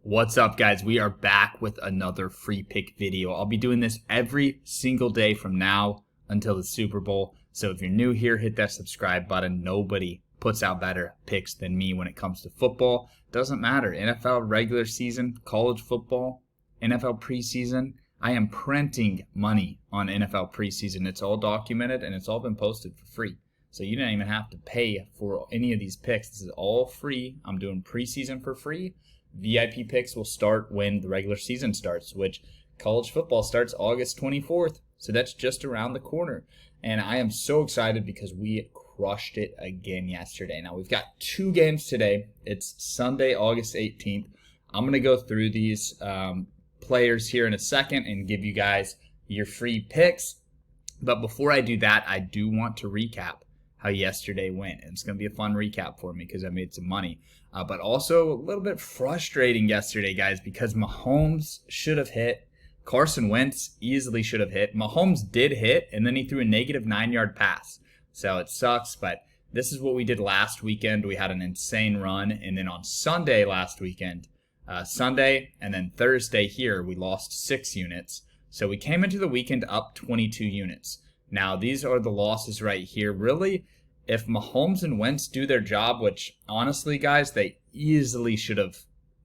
What's up, guys? We are back with another free pick video. I'll be doing this every single day from now until the Super Bowl. So if you're new here, hit that subscribe button. Nobody puts out better picks than me when it comes to football. Doesn't matter. NFL regular season, college football, NFL preseason. I am printing money on NFL preseason. It's all documented and it's all been posted for free. So you don't even have to pay for any of these picks. This is all free. I'm doing preseason for free. VIP picks will start when the regular season starts, which college football starts August 24th. So that's just around the corner. And I am so excited because we crushed it again yesterday. Now we've got two games today. It's Sunday, August 18th. I'm going to go through these players here in a second and give you guys your free picks. But before I do that, I do want to recap how yesterday went. And it's going to be a fun recap for me because I made some money. But also a little bit frustrating yesterday, guys, because Mahomes should have hit. Carson Wentz easily should have hit. Mahomes did hit, and then he threw a negative 9-yard pass. So it sucks, but this is what we did last weekend. We had an insane run. And then on Sunday last weekend, Sunday and then Thursday here, we lost 6 units. So we came into the weekend up 22 units. Now, these are the losses right here. Really, if Mahomes and Wentz do their job, which honestly, guys, they easily should have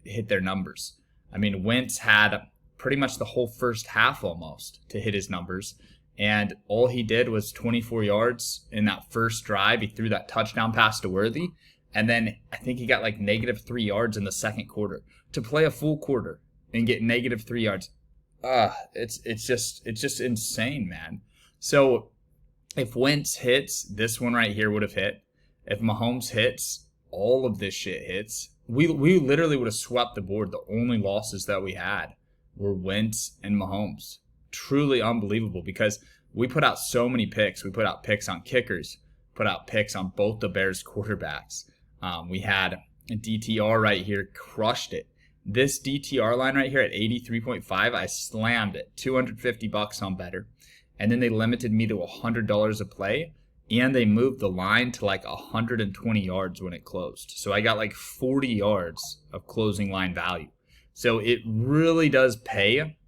hit their numbers. I mean, Wentz had pretty much the whole first half almost to hit his numbers. And all he did was 24 yards in that first drive. He threw that touchdown pass to Worthy. And then I think he got like negative 3 yards in the second quarter. To play a full quarter and get negative 3 yards, it's just insane, man. So if Wentz hits, this one right here would have hit. If Mahomes hits, all of this shit hits. We literally would have swept the board. The only losses that we had were Wentz and Mahomes. Truly unbelievable because we put out so many picks. We put out picks on kickers, put out picks on both the Bears quarterbacks. We had a DTR right here, crushed it. This DTR line right here at 83.5, I slammed it. $250 on better. And then they limited me to $100 a play, and they moved the line to like 120 yards when it closed. So I got like 40 yards of closing line value. So it really does pay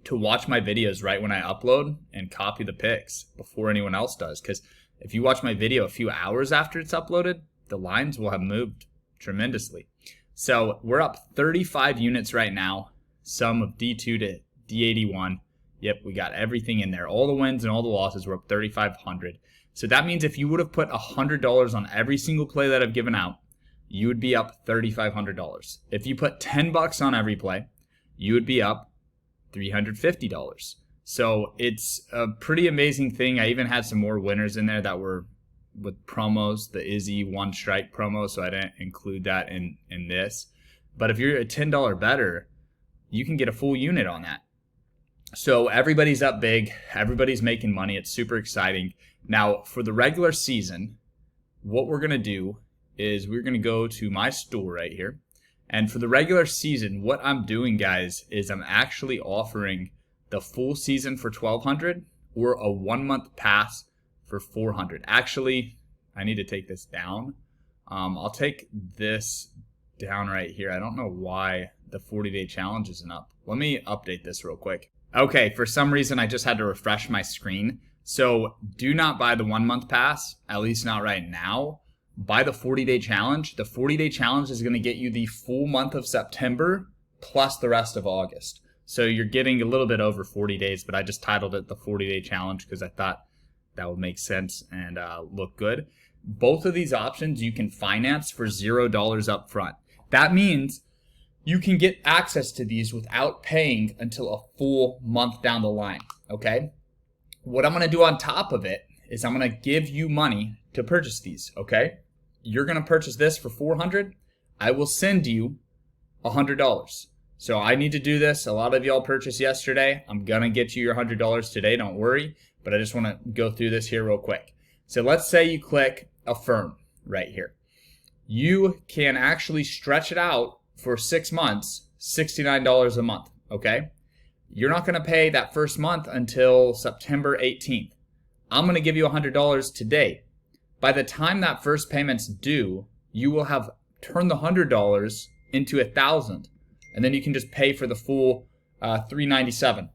to watch my videos right when I upload and copy the picks before anyone else does. Because if you watch my video a few hours after it's uploaded, the lines will have moved tremendously. So we're up 35 units right now, sum of D2 to D81. Yep, we got everything in there. All the wins and all the losses were up 3,500. So that means if you would have put $100 on every single play that I've given out, you would be up $3,500. If you put $10 on every play, you would be up $350. So it's a pretty amazing thing. I even had some more winners in there that were with promos, the Izzy one strike promo, so I didn't include that in this. But if you're a $10 bettor, you can get a full unit on that. So everybody's up big. Everybody's making money. It's super exciting. Now, for the regular season, what we're going to do is we're going to go to my store right here. And for the regular season, what I'm doing, guys, is I'm actually offering the full season for $1,200 or a 1-month pass for $400. Actually, I need to take this down. I'll take this down right here. I don't know why the 40-day challenge isn't up. Let me update this real quick. Okay, for some reason, I just had to refresh my screen. So do not buy the 1-month pass, at least not right now. Buy the 40-day challenge. The 40-day challenge is going to get you the full month of September plus the rest of August. So you're getting a little bit over 40 days, but I just titled it the 40-day challenge because I thought that would make sense and look good. Both of these options you can finance for $0 up front. That means you can get access to these without paying until a full month down the line, okay? What I'm going to do on top of it is I'm going to give you money to purchase these, okay? You're going to purchase this for $400. I will send you $100. So I need to do this. A lot of y'all purchased yesterday. I'm going to get you your $100 today, don't worry. But I just want to go through this here real quick. So let's say you click Affirm right here. You can actually stretch it out for 6 months, $69 a month, okay? You're not going to pay that first month until September 18th. I'm going to give you $100 today. By the time that first payment's due, you will have turned the $100 into $1,000. and then you can just pay for the full $397.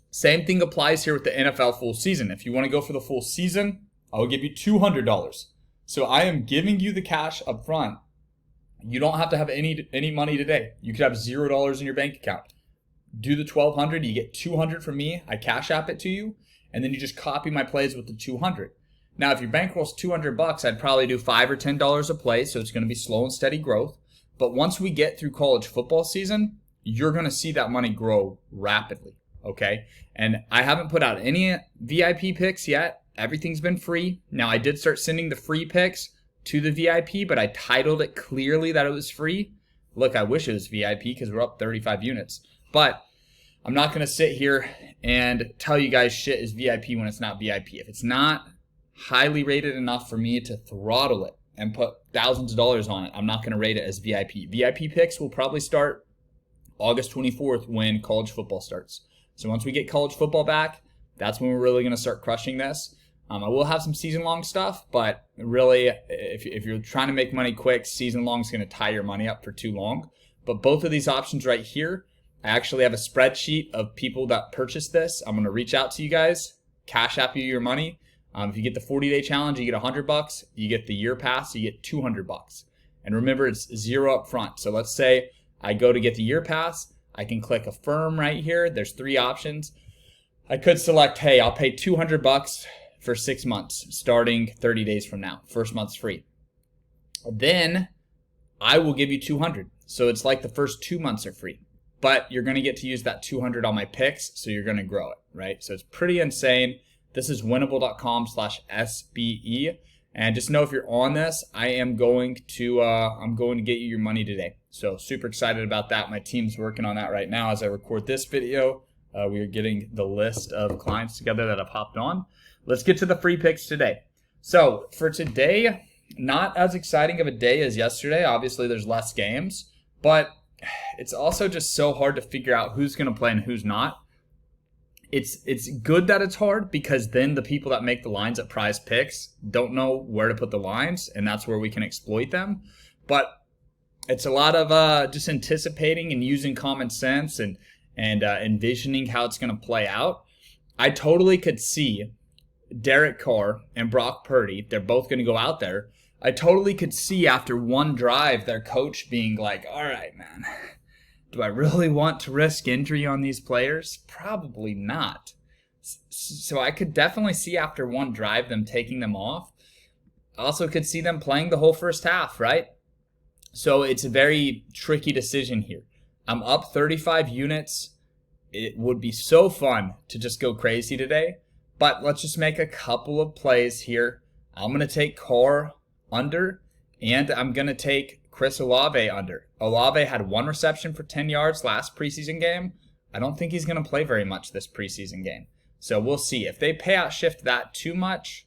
Same thing applies here with the NFL full season. If you want to go for the full season, I will give you $200. So I am giving you the cash up front. You don't have to have any money today. You could have $0 in your bank account. Do the $1,200, you get $200 from me. I cash app it to you, and then you just copy my plays with the $200. Now, if your bankroll's $200, I'd probably do $5 or $10 a play, so it's going to be slow and steady growth. But once we get through college football season, you're going to see that money grow rapidly, okay? And I haven't put out any VIP picks yet. Everything's been free. Now, I did start sending the free picks to the VIP, but I titled it clearly that it was free. Look, I wish it was VIP because we're up 35 units. But I'm not going to sit here and tell you guys shit is VIP when it's not VIP. If it's not highly rated enough for me to throttle it and put thousands of dollars on it, I'm not going to rate it as VIP. VIP picks will probably start August 24th when college football starts. So once we get college football back, that's when we're really going to start crushing this. I will have some season-long stuff, but really, if you're trying to make money quick, season-long is going to tie your money up for too long. But both of these options right here, I actually have a spreadsheet of people that purchased this. I'm going to reach out to you guys, cash app you your money. If you get the 40-day challenge, you get $100. You get the year pass, you get $200. And remember, it's $0 up front. So let's say I go to get the year pass. I can click affirm right here. There's 3 options. I could select, hey, I'll pay $200 for 6 months, starting 30 days from now. First month's free. Then I will give you $200. So it's like the first 2 months are free. But you're going to get to use that $200 on my picks, so you're going to grow it, right? So it's pretty insane. This is winnable.com/SBE. And just know if you're on this, I'm going to get you your money today. So super excited about that. My team's working on that right now as I record this video. We are getting the list of clients together that have hopped on. Let's get to the free picks today. So for today, not as exciting of a day as yesterday. Obviously, there's less games, but it's also just so hard to figure out who's going to play and who's not. It's good that it's hard because then the people that make the lines at PrizePicks don't know where to put the lines, and that's where we can exploit them. But it's a lot of just anticipating and using common sense and envisioning how it's going to play out. I totally could see Derek Carr and Brock Purdy, they're both going to go out there. I totally could see after one drive their coach being like, all right, man, do I really want to risk injury on these players? Probably not. So I could definitely see after one drive them taking them off. I also could see them playing the whole first half, right? So it's a very tricky decision here. I'm up 35 units. It would be so fun to just go crazy today. But let's just make a couple of plays here. I'm going to take Carr under, and I'm going to take Chris Olave under. Olave had 1 reception for 10 yards last preseason game. I don't think he's going to play very much this preseason game. So we'll see. If they payout shift that too much,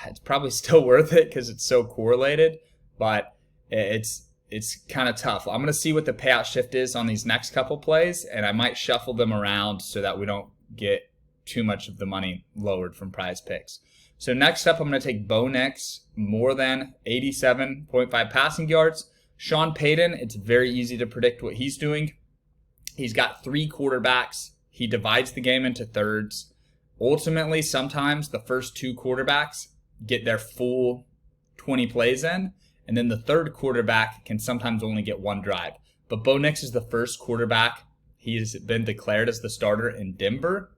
it's probably still worth it because it's so correlated, but it's kind of tough. I'm going to see what the payout shift is on these next couple plays, and I might shuffle them around so that we don't get too much of the money lowered from PrizePicks. So next up, I'm going to take Bo Nix, more than 87.5 passing yards. Sean Payton, it's very easy to predict what he's doing. He's got 3 quarterbacks. He divides the game into thirds. Ultimately, sometimes the first 2 quarterbacks get their full 20 plays in, and then the third quarterback can sometimes only get 1 drive. But Bo Nix is the first quarterback. He's been declared as the starter in Denver.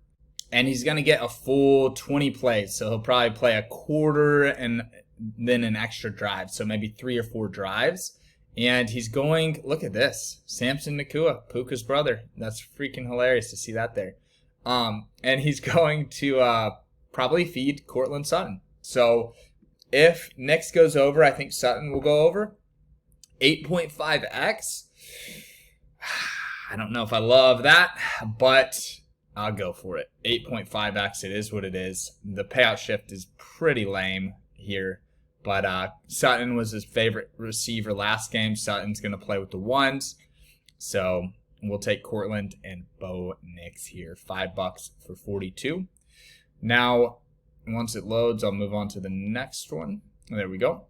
And he's going to get a full 20 plays. So he'll probably play a quarter and then an extra drive. So maybe 3 or 4 drives. And he's going, look at this, Samson Nakua, Puka's brother. That's freaking hilarious to see that there. And he's going to probably feed Cortland Sutton. So if Nix goes over, I think Sutton will go over. 8.5x. I don't know if I love that, but I'll go for it. 8.5x, it is what it is. The payout shift is pretty lame here. But Sutton was his favorite receiver last game. Sutton's going to play with the 1s. So we'll take Cortland and Bo Nix here. $5 for 42. Now, once it loads, I'll move on to the next one. There we go.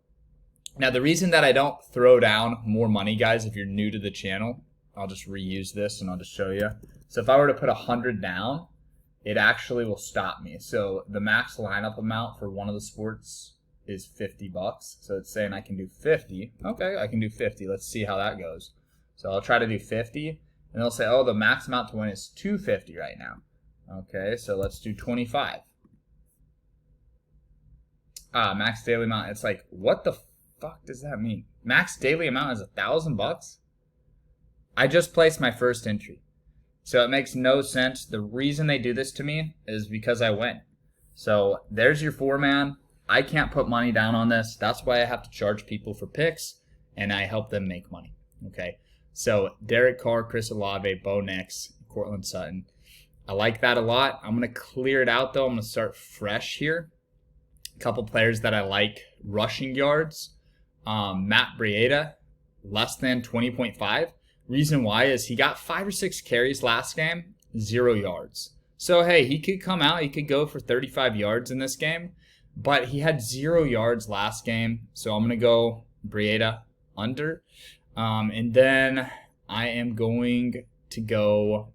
Now, the reason that I don't throw down more money, guys, if you're new to the channel, I'll just reuse this and I'll just show you. So if I were to put 100 down, it actually will stop me. So the max lineup amount for one of the sports is $50. So it's saying I can do 50. Okay, I can do 50. Let's see how that goes. So I'll try to do 50, and they'll say, oh, the max amount to win is 250 right now. Okay, so let's do 25. Max daily amount. It's like, what the fuck does that mean? Max daily amount is $1,000? I just placed my first entry. So it makes no sense. The reason they do this to me is because I win. So there's your 4-man. I can't put money down on this. That's why I have to charge people for picks, and I help them make money. Okay. So Derek Carr, Chris Olave, Bo Nix, Cortland Sutton. I like that a lot. I'm going to clear it out, though. I'm going to start fresh here. A couple players that I like. Rushing yards. Matt Breida, less than 20.5. Reason why is he got 5 or 6 carries last game, 0 yards. So, hey, he could come out. He could go for 35 yards in this game. But he had 0 yards last game. So I'm going to go Breida under. And then I am going to go,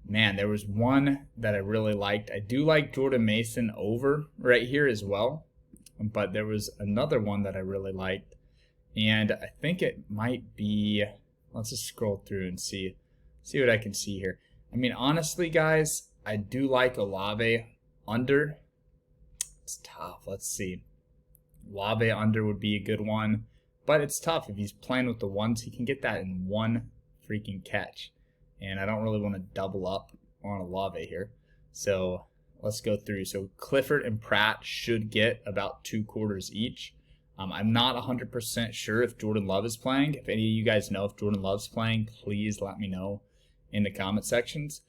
man, there was one that I really liked. I do like Jordan Mason over right here as well. But there was another one that I really liked. And I think it might be, let's just scroll through and see what I can see here. I mean, honestly, guys, I do like Olave under. It's tough. Let's see. Olave under would be a good one. But it's tough. If he's playing with the ones, he can get that in one freaking catch. And I don't really want to double up on Olave here. So let's go through. So Clifford and Pratt should get about 2 quarters each. I'm not 100% sure if Jordan Love is playing. If any of you guys know if Jordan Love's playing, please let me know in the comment sections.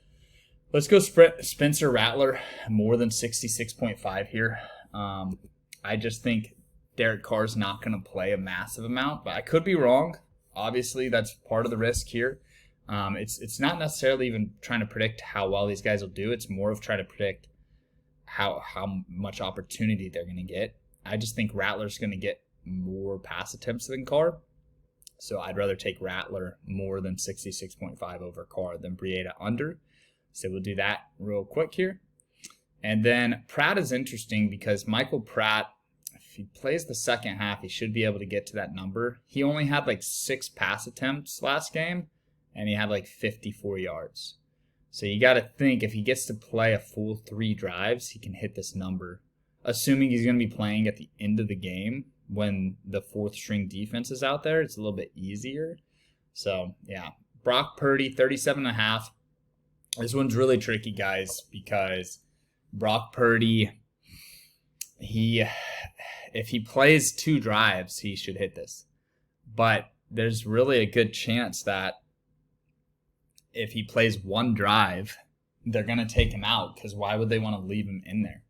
Let's go Spencer Rattler, more than 66.5 here. I just think Derek Carr's not going to play a massive amount, but I could be wrong. Obviously, that's part of the risk here. It's not necessarily even trying to predict how well these guys will do. It's more of trying to predict how much opportunity they're going to get. I just think Rattler's going to get more pass attempts than Carr. So I'd rather take Rattler more than 66.5 over Carr than Breida under. So we'll do that real quick here. And then Pratt is interesting because Michael Pratt, if he plays the second half, he should be able to get to that number. He only had like 6 pass attempts last game, and he had like 54 yards. So you got to think if he gets to play a full 3 drives, he can hit this number. Assuming he's going to be playing at the end of the game when the 4th string defense is out there, it's a little bit easier. So, yeah. Brock Purdy, 37.5. This one's really tricky, guys, because Brock Purdy, if he plays 2 drives, he should hit this. But there's really a good chance that if he plays 1 drive, they're going to take him out because why would they want to leave him in there?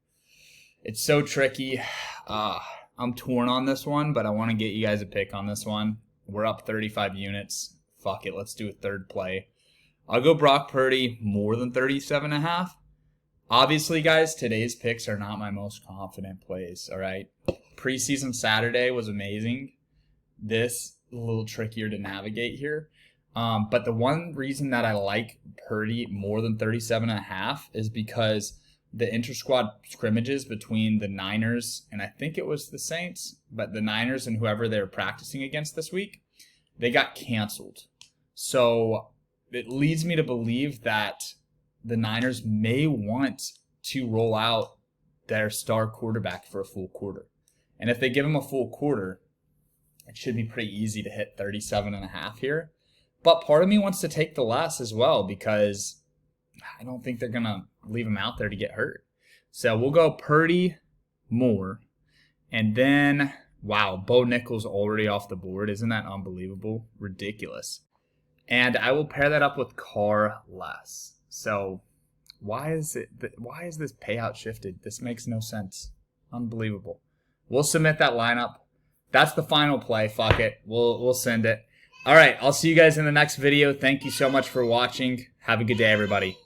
It's so tricky. I'm torn on this one, but I want to get you guys a pick on this one. We're up 35 units. Fuck it. Let's do a third play. I'll go Brock Purdy more than 37.5. Obviously, guys, today's picks are not my most confident plays, all right? Preseason Saturday was amazing. This a little trickier to navigate here. But the one reason that I like Purdy more than 37.5 is because the inter-squad scrimmages between the Niners and I think it was the Saints, but the Niners and whoever they were practicing against this week, they got canceled. So it leads me to believe that the Niners may want to roll out their star quarterback for a full quarter. And if they give him a full quarter, it should be pretty easy to hit 37.5 here. But part of me wants to take the less as well because I don't think they're going to leave him out there to get hurt. So we'll go Purdy more. And then, wow, Bo Nichols already off the board. Isn't that unbelievable? Ridiculous. And I will pair that up with Carr less. So why is this payout shifted? This makes no sense. Unbelievable. We'll submit that lineup. That's the final play. Fuck it. We'll send it. All right, I'll see you guys in the next video. Thank you so much for watching. Have a good day, everybody.